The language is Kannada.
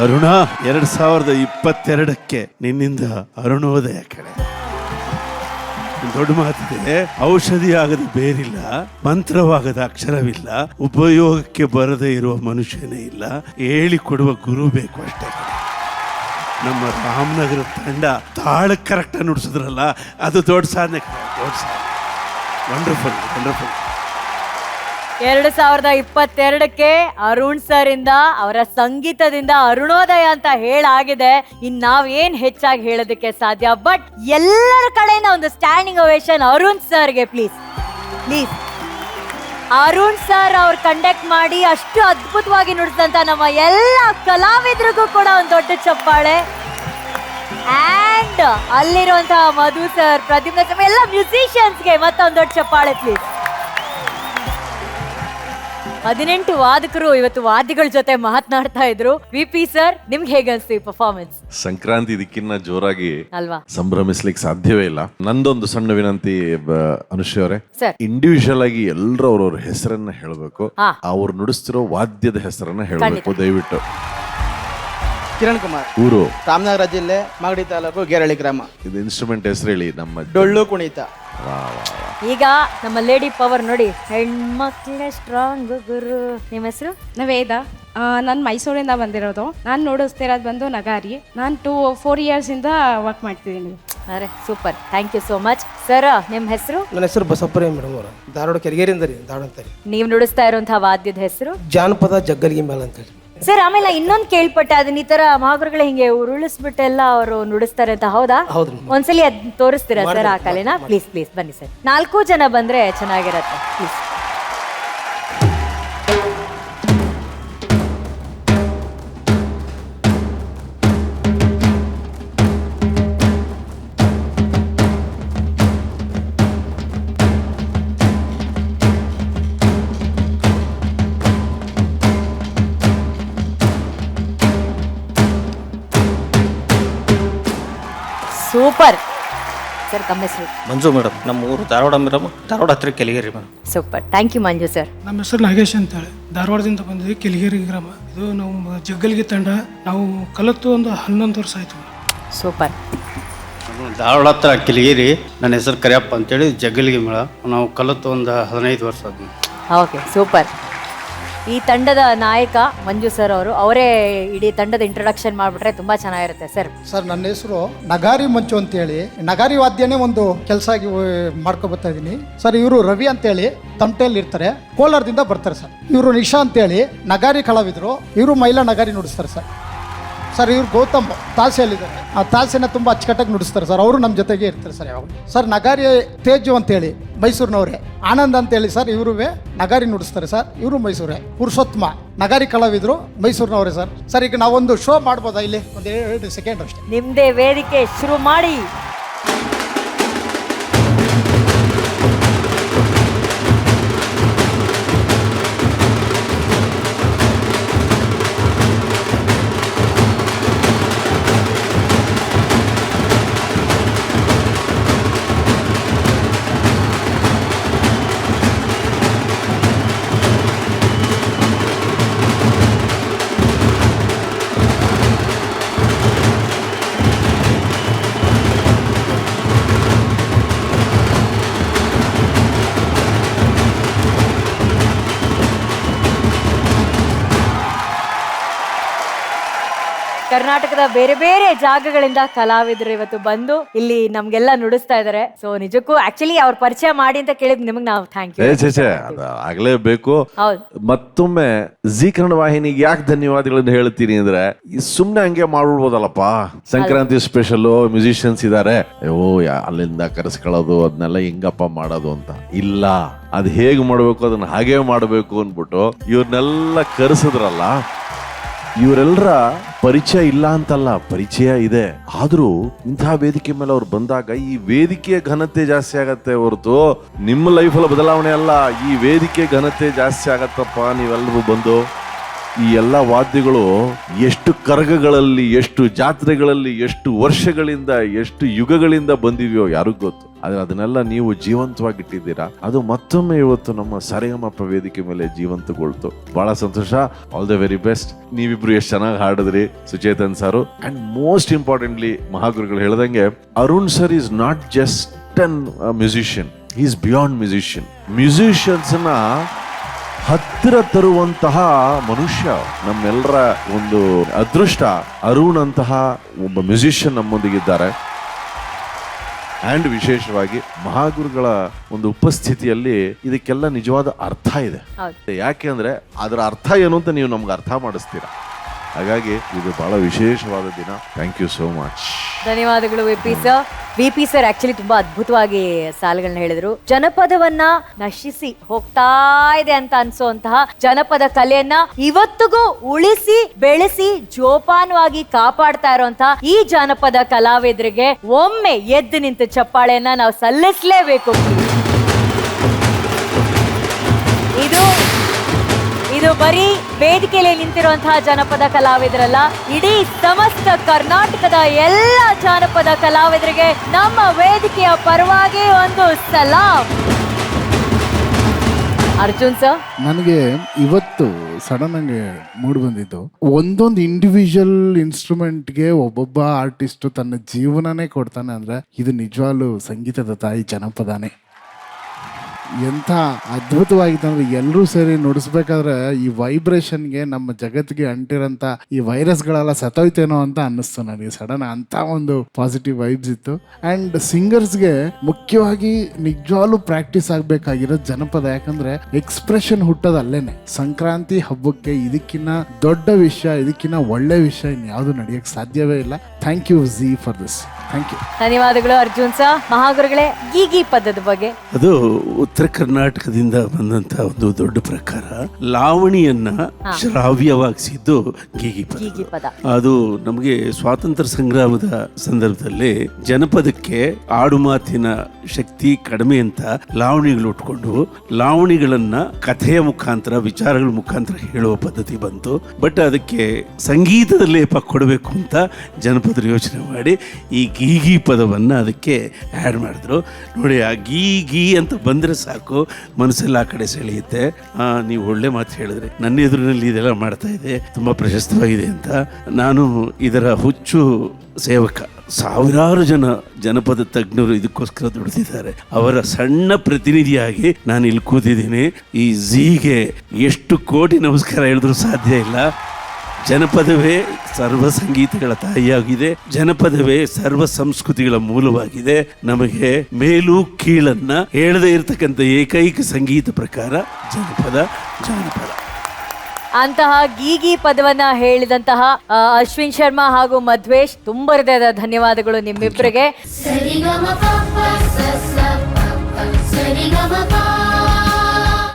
ಅರುಣ 2022ಕ್ಕೆ ನಿನ್ನಿಂದ ಅರುಣೋದಯ ಕಡೆ. ದೊಡ್ಡ ಮಾತಿದೆ, ಔಷಧಿ ಆಗದ ಬೇರಿಲ್ಲ, ಮಂತ್ರವಾಗದ ಅಕ್ಷರವಿಲ್ಲ, ಉಪಯೋಗಕ್ಕೆ ಬರದೇ ಇರುವ ಮನುಷ್ಯನೇ ಇಲ್ಲ, ಹೇಳಿಕೊಡುವ ಗುರು ಬೇಕು ಅಷ್ಟೇ. ನಮ್ಮ ರಾಮನಗರ ತಂಡ ತಾಳ ಕರೆಕ್ಟ್ ನುಡಿಸಿದ್ರಲ್ಲ, ಅದು ದೊಡ್ಡ ಸಾಧನೆ. ದೊಡ್ಡ ಸಾಧನೆ. Wonderful wonderful. 2022ಕ್ಕೆ ಅರುಣ್ ಸರ್ ಇಂದ ಅವರ ಸಂಗೀತದಿಂದ ಅರುಣೋದಯ ಅಂತ ಹೇಳಾಗಿದೆ. ಇನ್ ನಾವೇನ್ ಹೆಚ್ಚಾಗಿ ಹೇಳೋದಕ್ಕೆ ಸಾಧ್ಯ. ಬಟ್ ಎಲ್ಲರ ಕಡೆಯಿಂದ ಒಂದು ಸ್ಟ್ಯಾಂಡಿಂಗ್ ಓವೇಷನ್ ಅರುಣ್ ಸರ್ಗೆ ಪ್ಲೀಸ್ ಪ್ಲೀಸ್. ಅರುಣ್ ಸರ್ ಅವ್ರು ಕಂಡಕ್ಟ್ ಮಾಡಿ ಅಷ್ಟು ಅದ್ಭುತವಾಗಿ ನುಡಿಸಿದಂತ ನಮ್ಮ ಎಲ್ಲ ಕಲಾವಿದರಿಗೂ ಕೂಡ ಒಂದು ದೊಡ್ಡ ಚಪ್ಪಾಳೆ. ಅಂಡ್ ಅಲ್ಲಿರುವಂತಹ ಮಧು ಸರ್, ಪ್ರದೀಪ್ ಸರ್, ಎಲ್ಲ ಮ್ಯೂಸಿಷಿಯನ್ಸ್ಗೆ ಮತ್ತೊಂದು ದೊಡ್ಡ ಚಪ್ಪಾಳೆ ಪ್ಲೀಸ್. 18 ವಾದಕರು ಇವತ್ತು ವಾದ್ಯಗಳ ಜೊತೆ ಮಾತನಾಡ್ತಾ ಇದ್ರು. ವಿಪಿ ಸರ್, ನಿಮ್ಗೆ ಹೇಗೆ ಅನ್ಸ್ತು ಈ ಪರ್ಫಾರ್ಮೆನ್ಸ್? ಸಂಕ್ರಾಂತಿ ಇದಕ್ಕಿನ್ನ ಜೋರಾಗಿ ಅಲ್ವಾ ಸಂಭ್ರಮಿಸ್ಲಿಕ್ಕೆ ಸಾಧ್ಯವೇ ಇಲ್ಲ. ನಂದೊಂದು ಸಣ್ಣ ವಿನಂತಿ ಅನುಶ್ರೀ ಅವರೇ, ಸರ್ ಇಂಡಿವಿಜುವಲ್ ಆಗಿ ಎಲ್ಲರೂ ಅವ್ರವ್ರ ಹೆಸರನ್ನ ಹೇಳಬೇಕು, ಅವ್ರು ನುಡಿಸ್ತಿರೋ ವಾದ್ಯದ ಹೆಸರನ್ನ ಹೇಳಬೇಕು ದಯವಿಟ್ಟು. ಕಿರಣ್ ಕುಮಾರ್, ಊರು ರಾಮನಗರ ಜಿಲ್ಲೆ, ಮಾಗಡಿ ತಾಲೂಕು, ಗೇರಳಿ ಗ್ರಾಮ. ಇದು ಇನ್ಸ್ಟ್ರೂಮೆಂಟ್ ಹೆಸರು ಹೇಳಿ. ನಮ್ಮ ಡೊಳ್ಳು ಕುಣಿತ. ಈಗ ನಮ್ಮ ಲೇಡಿ ಪವರ್ ನೋಡಿ, ಹೆಣ್ಮಕ್ಳೇ ಸ್ಟ್ರಾಂಗ್ ಗುರು. ನಿಮ್ಮ ಹೆಸರು? ವೇದ. ನಾನು ಮೈಸೂರಿಂದ ಬಂದಿರೋದು. ನಾನು ನೋಡಿಸ್ತಿರೋದು ಬಂದು ನಗಾರಿ. ನಾನು 4 years ಇಂದ ವರ್ಕ್ ಮಾಡ್ತಿದ್ದೀನಿ. ಅರೆ super, thank you so much. Sir ನಿಮ್ಮ ಹೆಸರು? ನನ್ನ ಹೆಸರು ಬಸಪ್ಪರೇ ಮೇಡಮ್ ಅವರು, ಧಾರವಾಡ ಕೆರಿಗೇರಿಯಿಂದ ರೀ, ಧಾರವಾಡ ಅಂತಾರೆ. ನೀವು ನುಡಿಸ್ತಾ ಇರುವಂತಹ ವಾದ್ಯದ ಹೆಸರು? ಜಾನಪದ ಜಗ್ಗಲ್ಗಿ ಮೇಳ ಅಂತೇಳಿ. ಸರ್ ಆಮೇಲೆ ಇನ್ನೊಂದು ಕೇಳ್ಪಟ್ಟೆ, ಅದನ್ನ ಈ ತರ ಮಹಾಗುರುಗಳು ಹಿಂಗೆ ಉರುಳಿಸ್ಬಿಟ್ಟೆಲ್ಲ ಅವರು ನುಡಿಸ್ತಾರೆ ಅಂತ, ಹೌದಾ? ಹೌದು. ಒಂದ್ಸಲಿ ಅದ್ ತೋರಿಸ್ತೀರಾ ಸರ್ ಆ ಕಲೆನ? ಪ್ಲೀಸ್ ಪ್ಲೀಸ್ ಬನ್ನಿ ಸರ್. 4 ಜನ ಬಂದ್ರೆ ಚೆನ್ನಾಗಿರತ್ತೆ ಪ್ಲೀಸ್. Super sir. ತಮ್ಮ ಹೆಸರು? ಮಂಜು ಮೇಡಮ್. ನಮ್ಮ ಊರು ಧಾರವಾಡ ಮೇಡಮ್, ಧಾರವಾಡ ಹತ್ರ Keligeri madam. Super, thank you Manju sir. ನಮ್ಮ ಹೆಸರು ನಾಗೇಶ್ ಅಂತೇಳಿ, ಧಾರವಾಡದಿಂದ ಬಂದಿದ್ವಿ, ಕೆಲಿಗೇರಿ ಗ್ರಾಮ. ಇದು ನಾವು ಜಗ್ಗಲ್ಗಿ ತಂಡ. ನಾವು ಕಲಿತು ಒಂದು 11 ವರ್ಷ ಆಯ್ತು. ಸೂಪರ್. ಧಾರವಾಡ ಹತ್ರ ಕೆಲಿಗೇರಿ. ನನ್ನ ಹೆಸರು ಕರಿಯಪ್ಪ ಅಂತೇಳಿ, ಜಗ್ಗಲ್ಗಿ ಮೇಳ. ನಾವು ಕಲಿತು ಒಂದು 15 ವರ್ಷ ಆದ್ಮೇಲೆ. Okay super. ಈ ತಂಡದ ನಾಯಕ ಮಂಜು ಸರ್ ಅವರು, ಅವರೇ ಇಡೀ ತಂಡದ ಇಂಟ್ರೊಡಕ್ಷನ್ ಮಾಡಿಬಿಟ್ರೆ ತುಂಬಾ ಚೆನ್ನಾಗಿರುತ್ತೆ ಸರ್. ಸರ್ ನನ್ನ ಹೆಸರು ನಗಾರಿ ಮಂಚು ಅಂತೇಳಿ, ನಗಾರಿ ವಾದ್ಯನೇ ಒಂದು ಕೆಲಸ ಆಗಿ ಮಾಡ್ಕೊ ಬರ್ತಾ ಇದ್ದೀನಿ ಸರ್. ಇವರು ರವಿ ಅಂತೇಳಿ ತಮಟೆಯಲ್ಲಿ ಇರ್ತಾರೆ, ಕೋಲಾರದಿಂದ ಬರ್ತಾರೆ ಸರ್. ಇವರು ನಿಶಾ ಅಂತೇಳಿ ನಗಾರಿ ಕಲಾವಿದರು, ಇವರು ಮಹಿಳಾ ನಗಾರಿ ನುಡಿಸ್ತಾರೆ ಸರ್. ಸರ್ ಇವ್ರು ಗೌತಮ್ ತಾಲ್ಸೆಯಲ್ಲಿದ್ದಾರೆ, ಆ ತಾಲ್ಸೆನ ತುಂಬ ಅಚ್ಚುಕಟ್ಟಾಗಿ ನುಡಿಸ್ತಾರೆ ಸರ್. ಅವರು ನಮ್ಮ ಜೊತೆಗೆ ಇರ್ತಾರೆ ಸರ್ ಯಾವಾಗ. ಸರ್ ನಗಾರಿ ತೇಜು ಅಂತೇಳಿ ಮೈಸೂರಿನವ್ರೆ. ಆನಂದ್ ಅಂತೇಳಿ ಸರ್, ಇವರು ನಗಾರಿ ನುಡಿಸ್ತಾರೆ ಸರ್, ಇವರು ಮೈಸೂರೇ. ಪುರುಷೋತ್ತಮ ನಗಾರಿ ಕಲಾವಿದರು, ಮೈಸೂರಿನವ್ರೆ ಸರ್. ಸರ್ ಈಗ ನಾವೊಂದು ಶೋ ಮಾಡ್ಬೋದಾ ಇಲ್ಲಿ? ಒಂದು 2 ಸೆಕೆಂಡ್ ಅಷ್ಟೇ. ನಿಮ್ದೇ ವೇದಿಕೆ, ಶುರು ಮಾಡಿ. ಕರ್ನಾಟಕದ ಬೇರೆ ಬೇರೆ ಜಾಗಗಳಿಂದ ಕಲಾವಿದರು ಇವತ್ತು ಬಂದು ಇಲ್ಲಿ ನಮ್ಗೆಲ್ಲ ನುಡಿಸ್ತಾ ಇದಾರೆ. ಸೊ ನಿಜಕ್ಕೂ ಆಕ್ಚುಲಿ ಅವ್ರ ಪರಿಚಯ ಮಾಡಿ ಅಂತ ಕೇಳಿದ್ ನಿಮಗೆ ನಾವು ಥ್ಯಾಂಕ್ ಯು. ಆಗ್ಲೇಬೇಕು. ಹೌದು. ಮತ್ತೊಮ್ಮೆ ಜಿ ಕನ್ನಡ ವಾಹಿನಿಗೆ ಯಾಕೆ ಧನ್ಯವಾದಗಳನ್ನು ಹೇಳ್ತೀನಿ ಅಂದ್ರೆ, ಸುಮ್ನೆ ಹಂಗೆ ಮಾಡ್ಬಿಡ್ಬೋದಲ್ಲಪ್ಪ. ಸಂಕ್ರಾಂತಿ ಸ್ಪೆಷಲ್ ಮ್ಯೂಸಿಷಿಯನ್ಸ್ ಇದಾರೆ, ಅಲ್ಲಿಂದ ಕರೆಸ್ಕೊಳ್ಳೋದು ಅದನ್ನೆಲ್ಲ ಹಿಂಗಪ್ಪ ಮಾಡೋದು ಅಂತ ಇಲ್ಲ. ಅದ್ ಹೇಗ್ ಮಾಡ್ಬೇಕು ಅದನ್ನ ಹಾಗೆ ಮಾಡ್ಬೇಕು ಅನ್ಬಿಟ್ಟು ಇವ್ರನ್ನೆಲ್ಲ ಕರೆಸಿದ್ರಲ್ಲ. ಇವರೆಲ್ಲರ ಪರಿಚಯ ಇಲ್ಲ ಅಂತಲ್ಲ, ಪರಿಚಯ ಇದೆ. ಆದ್ರೂ ಇಂತಹ ವೇದಿಕೆ ಮೇಲೆ ಅವ್ರು ಬಂದಾಗ ಈ ವೇದಿಕೆಯ ಘನತೆ ಜಾಸ್ತಿ ಆಗತ್ತೆ ಹೊರತು ನಿಮ್ಮ ಲೈಫಲ್ಲಿ ಬದಲಾವಣೆ ಅಲ್ಲ. ಈ ವೇದಿಕೆ ಘನತೆ ಜಾಸ್ತಿ ಆಗತ್ತಪ್ಪ ನೀವೆಲ್ಲರೂ ಬಂದು. ಈ ಎಲ್ಲ ವಾದ್ಯಗಳು ಎಷ್ಟು ಕರಗಗಳಲ್ಲಿ, ಎಷ್ಟು ಜಾತ್ರೆಗಳಲ್ಲಿ, ಎಷ್ಟು ವರ್ಷಗಳಿಂದ, ಎಷ್ಟು ಯುಗಗಳಿಂದ ಬಂದಿವೆಯೋ ಯಾರಿಗೂ ಗೊತ್ತು. ಆದ್ರೆ ಅದನ್ನೆಲ್ಲ ನೀವು ಜೀವಂತವಾಗಿಟ್ಟಿದ್ದೀರಾ. ಅದು ಮತ್ತೊಮ್ಮೆ ಇವತ್ತು ನಮ್ಮ ಸರಿಗಮಪ ವೇದಿಕೆ ಮೇಲೆ ಜೀವಂತಗೊಳ್ತು. ಬಹಳ ಸಂತೋಷ. All the very best. ನೀವಿಬ್ರು ಎಷ್ಟು ಚೆನ್ನಾಗಿ ಹಾಡಿದ್ರಿ, ಸುಚೇತನ್ ಸಾರು. ಅಂಡ್ ಮೋಸ್ಟ್ ಇಂಪಾರ್ಟೆಂಟ್ಲಿ ಮಹಾಗುರುಗಳು ಹೇಳ್ದಂಗೆ, Arun sir is not just an musician, is beyond musician. ಮ್ಯೂಸಿಷಿಯನ್ಸ್ನ ಹತ್ತಿರ ತರುವಂತಹ ಮನುಷ್ಯ. ನಮ್ಮೆಲ್ಲರ ಒಂದು ಅದೃಷ್ಟ ಅರುಣ್ ಅಂತಹ ಒಬ್ಬ ಮ್ಯೂಸಿಷಿಯನ್ ನಮ್ಮೊಂದಿಗಿದ್ದಾರೆ. ಆ್ಯಂಡ್ ವಿಶೇಷವಾಗಿ ಮಹಾಗುರುಗಳ ಒಂದು ಉಪಸ್ಥಿತಿಯಲ್ಲಿ ಇದಕ್ಕೆಲ್ಲ ನಿಜವಾದ ಅರ್ಥ ಇದೆ. ಯಾಕೆ ಅಂದ್ರೆ ಅದರ ಅರ್ಥ ಏನು ಅಂತ ನೀವು ನಮ್ಗೆ ಅರ್ಥ ಮಾಡಿಸ್ತೀರಾ. ಹಾಗಾಗಿ ಇದು ಬಹಳ ವಿಶೇಷವಾದ ದಿನ. Thank you so much. ಧನ್ಯವಾದಗಳು ವಿ ಪಿ ಸರ್ ಆಕ್ಚುಲಿ ತುಂಬಾ ಅದ್ಭುತವಾಗಿ ಸಾಲುಗಳನ್ನ ಹೇಳಿದ್ರು. ಜನಪದವನ್ನ ನಶಿಸಿ ಹೋಗ್ತಾ ಇದೆ ಅಂತ ಅನ್ಸುವಂತಹ ಜನಪದ ಕಲೆಯನ್ನ ಇವತ್ತಿಗೂ ಉಳಿಸಿ ಬೆಳೆಸಿ ಜೋಪಾನವಾಗಿ ಕಾಪಾಡ್ತಾ ಇರುವಂತಹ ಈ ಜನಪದ ಕಲಾವಿದರಿಗೆ ಒಮ್ಮೆ ಎದ್ದು ನಿಂತು ಚಪ್ಪಾಳೆಯನ್ನ ನಾವು ಸಲ್ಲಿಸಲೇಬೇಕು. ಇದು ಬರೀ ವೇದಿಕೆಯಲ್ಲಿ ನಿಂತಿರುವಂತಹ ಜನಪದ ಕಲಾವಿದರಲ್ಲ, ಇಡೀ ಸಮಸ್ತ ಕರ್ನಾಟಕದ ಎಲ್ಲ ಜಾನಪದ ಕಲಾವಿದರಿಗೆ ನಮ್ಮ ವೇದಿಕೆಯ ಪರವಾಗಿ ಒಂದು ಸಲಾಂ. ಅರ್ಜುನ್ ಸರ್, ನನಗೆ ಇವತ್ತು ಸಡನ್ ಆಗಿ ಮೂಡ್ ಬಂದಿದ್ದು, ಒಂದೊಂದು ಇಂಡಿವಿಜುವಲ್ ಇನ್ಸ್ಟ್ರೂಮೆಂಟ್ಗೆ ಒಬ್ಬೊಬ್ಬ ಆರ್ಟಿಸ್ಟ್ ತನ್ನ ಜೀವನನೇ ಕೊಡ್ತಾನೆ ಅಂದ್ರೆ ಇದು ನಿಜವಾಗ್ಲೂ ಸಂಗೀತದ ತಾಯಿ ಜನಪದನೇ. ಎಂಥ ಅದ್ಭುತವಾಗಿತ್ತು ಅಂದ್ರೆ ಎಲ್ಲರೂ ಸೇರಿ ನುಡಿಸ್ಬೇಕಾದ್ರೆ ಈ ವೈಬ್ರೇಷನ್ಗೆ ನಮ್ಮ ಜಗತ್ತಿಗೆ ಅಂಟಿರೋಂಥ ಈ ವೈರಸ್ಗಳೆಲ್ಲ ಸತ್ತೋಯ್ತೇನೋ ಅಂತ ಅನ್ನಿಸ್ತು ನನಗೆ ಸಡನ್. ಅಂತ ಒಂದು ಪಾಸಿಟಿವ್ ವೈಬ್ಸ್ ಇತ್ತು. ಆ್ಯಂಡ್ ಸಿಂಗರ್ಸ್ಗೆ ಮುಖ್ಯವಾಗಿ ನಿಜವಾಗ್ಲೂ ಪ್ರಾಕ್ಟೀಸ್ ಆಗಬೇಕಾಗಿರೋ ಜನಪದ. ಯಾಕಂದ್ರೆ ಎಕ್ಸ್ಪ್ರೆಷನ್ ಹುಟ್ಟೋದು ಅಲ್ಲೇನೆ. ಸಂಕ್ರಾಂತಿ ಹಬ್ಬಕ್ಕೆ ಇದಕ್ಕಿನ್ನ ದೊಡ್ಡ ವಿಷಯ, ಇದಕ್ಕಿನ್ನ ಒಳ್ಳೆ ವಿಷಯ ಇನ್ಯಾವುದು ನಡೆಯಕ್ಕೆ ಸಾಧ್ಯವೇ ಇಲ್ಲ. Thank you ji for this. Thank you. ಧನ್ಯವಾದಗಳು ಅರ್ಜುನ್ ಸರ್. ಮಹಾಗುರುಗಳೇ, ಗೀಗಿ ಪದದ ಬಗ್ಗೆ? ಅದು ಉತ್ತರ ಕರ್ನಾಟಕದಿಂದ ಬಂದಂತ ಒಂದು ದೊಡ್ಡ ಪ್ರಕಾರ. ಲಾವಣಿಯನ್ನ ಶ್ರಾವ್ಯವಾಗಿಸಿದ್ದು ಗೀಗಿ ಪದ. ಅದು ನಮಗೆ ಸ್ವಾತಂತ್ರ್ಯ ಸಂಗ್ರಾಮದ ಸಂದರ್ಭದಲ್ಲಿ ಜನಪದಕ್ಕೆ ಆಡು ಮಾತಿನ ಶಕ್ತಿ ಕಡಿಮೆ ಅಂತ ಲಾವಣಿಗಳು ಉಟ್ಕೊಂಡು ಲಾವಣಿಗಳನ್ನ ಕಥೆಯ ಮುಖಾಂತರ, ವಿಚಾರಗಳ ಮುಖಾಂತರ ಹೇಳುವ ಪದ್ಧತಿ ಬಂತು. ಬಟ್ ಅದಕ್ಕೆ ಸಂಗೀತದ ಲೇಪ ಕೊಡಬೇಕು ಅಂತ ಜನಪದರು ಯೋಚನೆ ಮಾಡಿ ಈ ಗೀಗಿ ಪದವನ್ನ ಅದಕ್ಕೆ ಆ್ಯಡ್ ಮಾಡಿದ್ರು. ನೋಡಿ, ಆ ಗೀ ಅಂತ ಬಂದ್ರೆ ಸಾಕು, ಮನಸ್ಸೆಲ್ಲ ಆ ಕಡೆ ಸೆಳೆಯುತ್ತೆ. ನೀವು ಒಳ್ಳೆ ಮಾತು ಹೇಳಿದ್ರೆ, ನನ್ನ ಎದುರಿನಲ್ಲಿ ಇದೆಲ್ಲ ಮಾಡ್ತಾ ಇದೆ, ತುಂಬಾ ಪ್ರಶಸ್ತವಾಗಿದೆ ಅಂತ. ನಾನು ಇದರ ಹುಚ್ಚು ಸೇವಕ. ಸಾವಿರಾರು ಜನ ಜನಪದ ತಜ್ಞರು ಇದಕ್ಕೋಸ್ಕರ ದುಡಿದಿದ್ದಾರೆ. ಅವರ ಸಣ್ಣ ಪ್ರತಿನಿಧಿಯಾಗಿ ನಾನು ಇಲ್ಲಿ ಕೂತಿದ್ದೀನಿ. ಈ ಝೀಗೆ ಎಷ್ಟು ಕೋಟಿ ನಮಸ್ಕಾರ ಹೇಳಿದ್ರು ಸಾಧ್ಯ ಇಲ್ಲ. ಜನಪದವೇ ಸರ್ವ ಸಂಗೀತಗಳ ತಾಯಿಯಾಗಿದೆ. ಜನಪದವೇ ಸರ್ವ ಸಂಸ್ಕೃತಿಗಳ ಮೂಲವಾಗಿದೆ. ನಮಗೆ ಮೇಲು ಕೀಳನ್ನ ಹೇಳದೇ ಇರತಕ್ಕಂಥ ಏಕೈಕ ಸಂಗೀತ ಪ್ರಕಾರ ಜನಪದ. ಅಂತಹ ಗೀಗಿ ಪದವನ್ನ ಹೇಳಿದಂತಹ ಅಶ್ವಿನ್ ಶರ್ಮಾ ಹಾಗೂ ಮಧ್ವೇಶ್, ತುಂಬ ಹೃದಯದ ಧನ್ಯವಾದಗಳು ನಿಮ್ಮಿಬ್ಬರಿಗೆ.